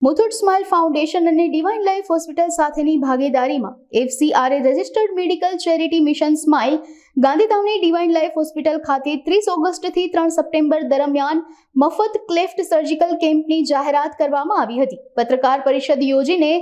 Muthoot smile foundation અને divine life hospital સાથેની ભાગીદારીમાં FCRA registered medical charity mission smile ગાંધીધામની ડિવાઇન લાઈફ હોસ્પિટલ ખાતે 30 ઓગસ્ટથી 3 સપ્ટેમ્બર દરમિયાન મફત ક્લેફ્ટ સર્જિકલ કેમ્પની જાહેરાત કરવામાં આવી હતી. પત્રકાર પરિષદ યોજીને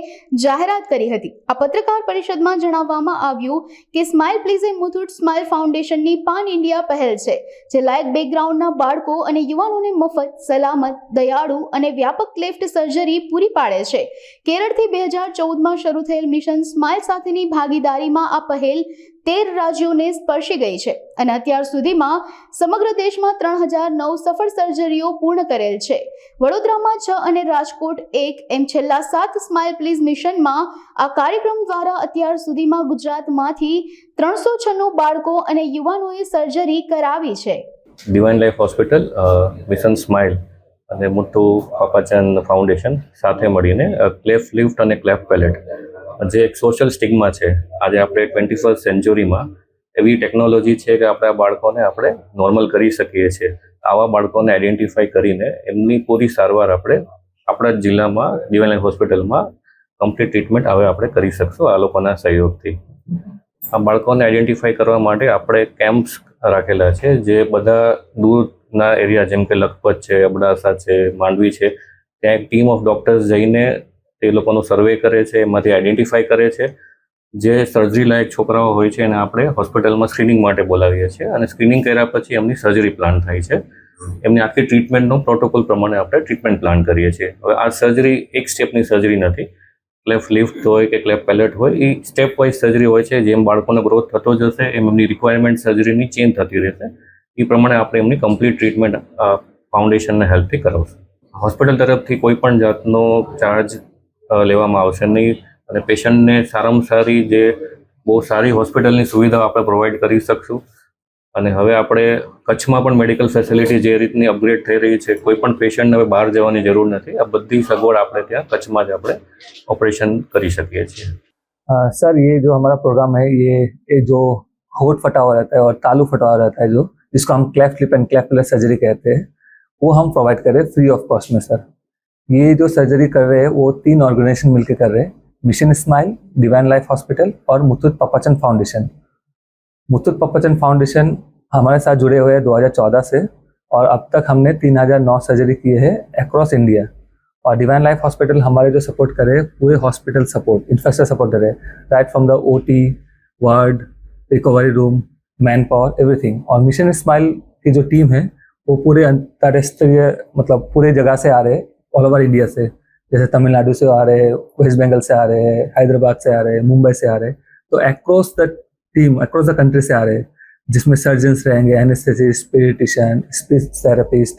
જાહેરાત કરી હતી. આ પત્રકાર પરિષદમાં જણાવવામાં આવ્યું કે સ્માઇલ પ્લીઝ એ મુથુટ સ્માઇલ ફાઉન્ડેશનની પાન ઇન્ડિયા પહેલ છે, જે લાયક બેકગ્રાઉન્ડના બાળકો અને યુવાનોને મફત, સલામત, દયાળુ અને વ્યાપક ક્લેફ્ટ સર્જરી પૂરી પાડે છે. કેરળથી 2014માં શરૂ થયેલ મિશન સ્માઇલ સાથેની ભાગીદારીમાં આ પહેલ 13 રાજ્યોને સ્પર્શી ગઈ છે અને અત્યાર સુધીમાં સમગ્ર દેશમાં 3009 સફળ સર્જરીઓ પૂર્ણ કરેલ છે. વડોદરામાં 6 અને રાજકોટ 1 એમ છેલ્લા 7 સ્માઇલ પ્લીઝ મિશનમાં આ કાર્યક્રમ દ્વારા અત્યાર સુધીમાં ગુજરાતમાંથી 396 બાળકો અને યુવાનોએ સર્જરી કરાવી છે. Divine life hospital, mission smile અને મુથુટ પાપાચંદ ફાઉન્ડેશન સાથે મળીને ક્લેફ્ટ લિફ્ટ અને ક્લેફ્ટ પેલેટ, જે એક સોશિયલ સ્ટિગ્મા છે, આજે આપણે 21st સેન્ચુરીમાં એવી ટેકનોલોજી છે કે આપણે આ બાળકોને આપણે નોર્મલ કરી શકીએ છીએ. આવા બાળકોને આઈડેન્ટિફાઈ કરીને એમની પૂરી સારવાર આપણે આપણા જિલ્લામાં ડિવાઇન લાઈફ હોસ્પિટલમાં કમ્પ્લીટ ટ્રીટમેન્ટ હવે આપણે કરી શકશું આ લોકોના સહયોગથી. આ બાળકોને આઈડેન્ટિફાઈ કરવા માટે આપણે કેમ્પ્સ રાખેલા છે, જે બધા દૂરના એરિયા જેમ કે લખપત છે, અબડાસા છે, માંડવી છે, ત્યાં એક ટીમ ઓફ ડૉક્ટર્સ જઈને એ લોકોનો સર્વે કરે છે, એમાંથી આઈડેન્ટિફાઈ કરે છે. જે સર્જરી લાયક છોકરાઓ હોય છે એને આપણે હોસ્પિટલમાં સ્ક્રીનિંગ માટે બોલાવીએ છીએ અને સ્ક્રીનિંગ કર્યા પછી એમની સર્જરી પ્લાન થાય છે. એમની આખી ટ્રીટમેન્ટનો પ્રોટોકોલ પ્રમાણે આપણે ટ્રીટમેન્ટ પ્લાન કરીએ છીએ. હવે આ સર્જરી એક સ્ટેપની સર્જરી નથી. ક્લેફ્ટ લિફ્ટ હોય કે ક્લેફ્ટ પેલેટ હોય, એ સ્ટેપ વાઇઝ સર્જરી હોય છે. જેમ બાળકોનો ગ્રોથ થતો જશે એમ એમની રિક્વાયરમેન્ટ સર્જરીની ચેન્જ થતી રહેશે. એ પ્રમાણે આપણે એમની કમ્પ્લીટ ટ્રીટમેન્ટ ફાઉન્ડેશનના હેલ્પથી કરાવશું. હોસ્પિટલ તરફથી કોઈ પણ જાતનો ચાર્જ લેવામાં આવશે નહીં અને પેશન્ટને સારામાં સારી જે બહુ સારી હોસ્પિટલની સુવિધાઓ આપણે પ્રોવાઈડ કરી શકશું. અને હવે આપણે કચ્છમાં પણ મેડિકલ ફેસિલિટી જે રીતની અપગ્રેડ થઈ રહી છે, કોઈ પણ પેશન્ટને હવે બહાર જવાની જરૂર નથી. આ બધી સગવડ આપણે ત્યાં કચ્છમાં જ આપણે ऑपरेशन કરી શકીએ છીએ. सर, ये जो हमारा प्रोग्राम है, ये जो होठ फटा हुआ रहता है और तालू फटा हुआ रहता है, जो जिसको हम cleft lip and cleft palate surgery कहते हैं, वो हम प्रोवाइड कर रहे हैं फ्री ऑफ कॉस्ट में. सर, ये जो सर्जरी कर रहे हैं वो 3 ऑर्गेनाइजेशन मिलकर कर रहे हैं: mission smile, divine life hospital और मुथुट पापाचंद फाउंडेशन. मुथुट पापाचंद फाउंडेशन हमारे साथ जुड़े हुए हैं 2014 से और अब तक हमने 3009 सर्जरी किए हैं अक्रॉस इंडिया. और डिवाइन लाइफ हॉस्पिटल हमारे जो सपोर्ट करे पूरे हॉस्पिटल सपोर्ट, इंफ्रास्ट्रक्चर सपोर्ट करे, right from the OT, ward, recovery room, man power, everything. और मिशन स्माइल की जो टीम है वो पूरे अंतर्राष्ट्रीय, मतलब पूरे जगह से आ रहे हैं, ऑल ओवर इंडिया से. जैसे तमिलनाडु से आ रहे हैं, वेस्ट बंगाल से आ रहे हैं, हैदराबाद से आ रहे हैं, मुंबई से आ रहे हैं. तो across the team, across the country से आ रहे हैं, जिसमें सर्जन्स रहेंगे, anaesthetist, paediatrician, speech therapist,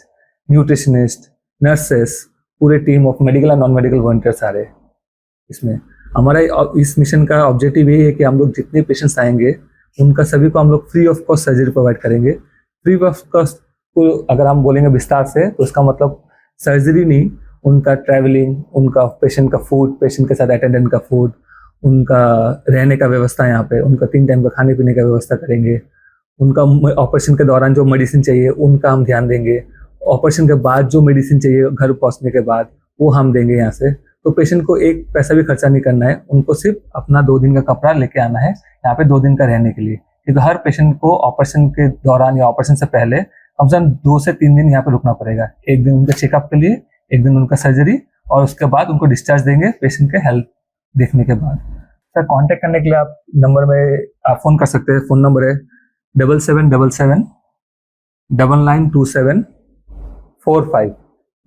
nutritionist, nurses, पूरे team of medical and non medical volunteers आ रहे हैं. इसमें हमारा इस मिशन का ऑब्जेक्टिव ये है कि हम लोग जितने पेशेंट्स आएंगे उनका सभी को हम लोग free of cost surgery provide करेंगे. फ्री ऑफ कॉस्ट को अगर हम बोलेंगे विस्तार से तो इसका मतलब सर्जरी नहीं, उनका ट्रैवलिंग, उनका पेशेंट का फूड, पेशेंट के साथ अटेंडेंट का फूड, उनका रहने का व्यवस्था, यहाँ पे उनका 3 टाइम का खाने पीने का व्यवस्था करेंगे. उनका ऑपरेशन के दौरान जो मेडिसिन चाहिए उनका हम ध्यान देंगे. ऑपरेशन के बाद जो मेडिसिन चाहिए घर पहुँचने के बाद वो हम देंगे यहाँ से. तो पेशेंट को एक पैसा भी खर्चा नहीं करना है, उनको सिर्फ अपना 2 दिन का कपड़ा लेके आना है यहाँ पे 2 दिन का रहने के लिए. क्योंकि हर पेशेंट को ऑपरेशन के दौरान या ऑपरेशन से पहले कम से कम 2 से 3 दिन यहाँ पे रुकना पड़ेगा. एक दिन उनके चेकअप के लिए, एक दिन उनका सर्जरी, और उसके बाद उनको डिस्चार्ज देंगे पेशेंट के हेल्थ देखने के बाद. सर, कांटेक्ट करने के लिए आप नंबर में आप फ़ोन कर सकते हैं. फ़ोन नंबर है 7777 992745.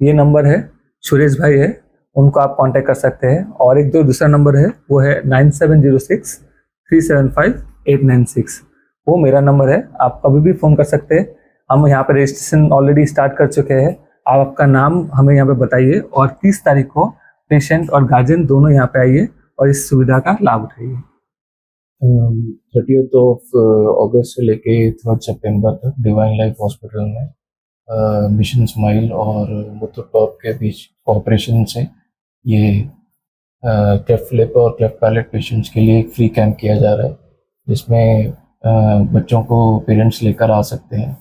ये नंबर है, सुरेश भाई है, उनको आप कांटेक्ट कर सकते हैं. और एक जो दूसरा नंबर है वो है 9706 375 896. वो मेरा नंबर है, आप कभी भी फ़ोन कर सकते हैं. हम यहाँ पे रजिस्ट्रेशन ऑलरेडी स्टार्ट कर चुके हैं. आप आपका नाम हमें यहाँ पे बताइए और 30 तारीख को पेशेंट और गार्जियन दोनों यहाँ पे आइए और इस सुविधा का लाभ उठाइए. 30th ऑफ अगस्त से लेके 3rd सितंबर तक डिवाइन लाइफ हॉस्पिटल में मिशन स्माइल और मुथुट पाप के बीच कोऑपरेशन से ये क्लेफ्ट लिप और क्लेफ्ट पैलेट पेशेंट्स के लिए एक फ्री कैंप किया जा रहा है, जिसमें बच्चों को पेरेंट्स लेकर आ सकते हैं.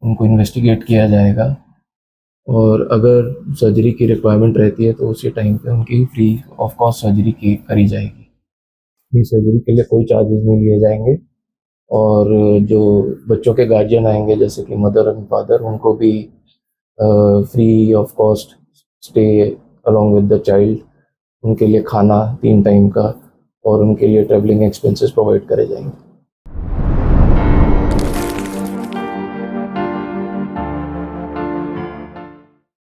उनको इन्वेस्टिगेट किया जाएगा और अगर सर्जरी की रिक्वायरमेंट रहती है तो उसी टाइम पे उनकी फ्री ऑफ कॉस्ट सर्जरी की करी जाएगी। ये सर्जरी के लिए कोई चार्जेस नहीं लिए जाएंगे और जो बच्चों के गार्जियन आएंगे जैसे कि मदर एंड फादर, उनको भी free of cost stay along with the child, उनके लिए खाना 3 टाइम का और उनके लिए ट्रैवलिंग एक्सपेंसेस प्रोवाइड करे जाएंगे।